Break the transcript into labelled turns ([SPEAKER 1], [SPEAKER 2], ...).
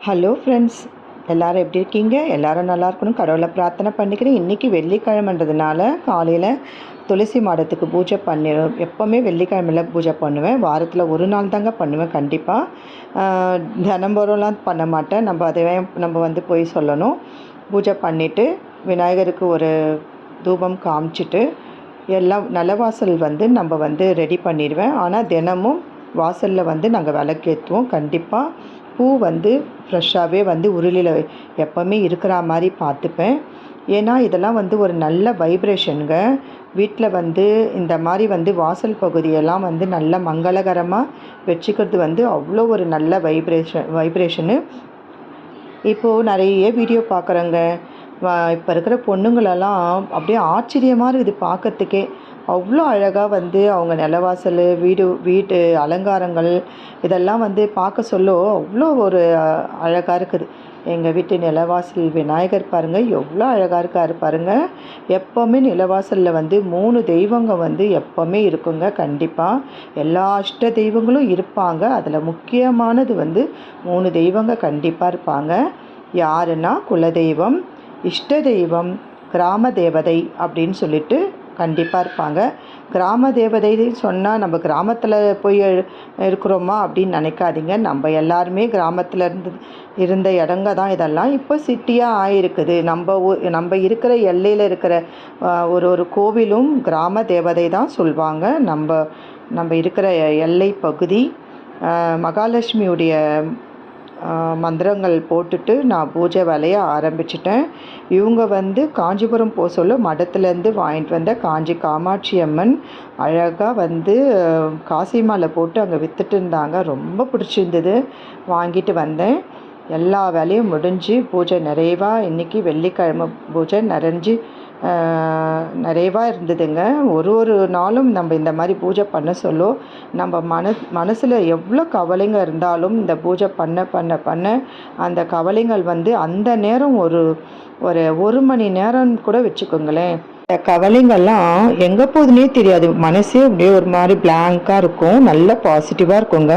[SPEAKER 1] Hello friends, எல்லோரும் எப்படி இருக்கீங்க? எல்லோரும் நல்லா இருக்கணும் கடவுளை பிரார்த்தனை பண்ணிக்கிறேன். இன்றைக்கி வெள்ளிக்கிழமைன்றதுனால காலையில் துளசி மாடத்துக்கு பூஜை பண்ணிடுவேன். எப்போவுமே வெள்ளிக்கிழமையில் பூஜை பண்ணுவேன். வாரத்தில் ஒரு நாள் தாங்க பண்ணுவேன் கண்டிப்பாக. தினம்பொருளாம் பண்ண மாட்டேன். நம்ம போய் சொல்லணும். பூஜை பண்ணிவிட்டு விநாயகருக்கு ஒரு தூபம் காமிச்சிட்டு எல்லாம் நிலவாசல் நம்ம ரெடி பண்ணிடுவேன். ஆனால் தினமும் வாசலில் நாங்கள் விளக்கேற்றுவோம். கண்டிப்பாக பூ ஃப்ரெஷ்ஷாகவே உருளியில் எப்போவுமே இருக்கிற மாதிரி பார்த்துப்பேன். ஏன்னா இதெல்லாம் ஒரு நல்ல வைப்ரேஷனுங்க. வீட்டில் இந்த மாதிரி வாசல் பகுதியெல்லாம் நல்ல மங்களகரமாக வச்சுக்கிறது அவ்வளோ ஒரு நல்ல வைப்ரேஷனு. இப்போது நிறைய வீடியோ பார்க்குறேங்க. இப்போ இருக்கிற பொண்ணுங்களெல்லாம் அப்படியே ஆச்சரியமாக இருக்குது பார்க்கறதுக்கே. அவ்வளோ அழகாக அவங்க நிலவாசல் வீட்டு அலங்காரங்கள் இதெல்லாம் பார்க்க சொல்ல அவ்வளோ ஒரு அழகாக இருக்குது. எங்கள் வீட்டு நிலவாசல் விநாயகர் பாருங்கள் எவ்வளோ அழகாக இருக்கார் பாருங்கள். எப்போவுமே நிலவாசலில் 3 தெய்வங்க எப்போவுமே இருக்குங்க. கண்டிப்பாக எல்லா அஷ்ட தெய்வங்களும் இருப்பாங்க. அதில் முக்கியமானது 3 தெய்வங்க கண்டிப்பாக இருப்பாங்க. யாருன்னா குலதெய்வம், இஷ்ட தெய்வம், கிராம தேவதை அப்படின்னு சொல்லிட்டு கண்டிப்பாக இருப்பாங்க. கிராம தேவதை சொன்னால் நம்ம கிராமத்தில் போய் இருக்கிறோமா அப்படின்னு நினைக்காதீங்க. நம்ம எல்லாருமே கிராமத்தில் இருந்த இடங்க தான் இதெல்லாம். இப்போ சிட்டியாக ஆகிருக்குது. நம்ம இருக்கிற எல்லையில் இருக்கிற ஒரு கோவிலும் கிராம தேவதை தான் சொல்லுவாங்க. நம்ம இருக்கிற எல்லை பகுதி மகாலட்சுமியுடைய மந்திரங்கள் போட்டுட்டு நான் பூஜை வேலையை ஆரம்பிச்சிட்டேன். இவங்க காஞ்சிபுரம் போக சொல்ல மடத்துலேருந்து வாங்கிட்டு வந்த காஞ்சி காமாட்சி அம்மன் அழகாக காசி மாலை போட்டு அங்கே விற்றுட்டு இருந்தாங்க. ரொம்ப பிடிச்சிருந்தது. வாங்கிட்டு வந்தேன். எல்லா வேலையும் முடிஞ்சு பூஜை நிறைவாக இன்றைக்கி வெள்ளிக்கிழமை பூஜை நிறைவாக இருந்ததுங்க. ஒரு நாளும் நம்ம இந்த மாதிரி பூஜை பண்ண சொல்ல நம்ம மனசில் எவ்வளோ கவலைங்க இருந்தாலும் இந்த பூஜை பண்ண அந்த கவலைகள் அந்த நேரம் ஒரு மணி நேரம் கூட வச்சுக்கோங்களேன். இந்த கவலைங்கள்லாம் எங்கே போகுதுன்னே தெரியாது. மனசே அப்படியே ஒரு மாதிரி பிளாங்காக இருக்கும். நல்ல பாசிட்டிவாக இருக்குங்க.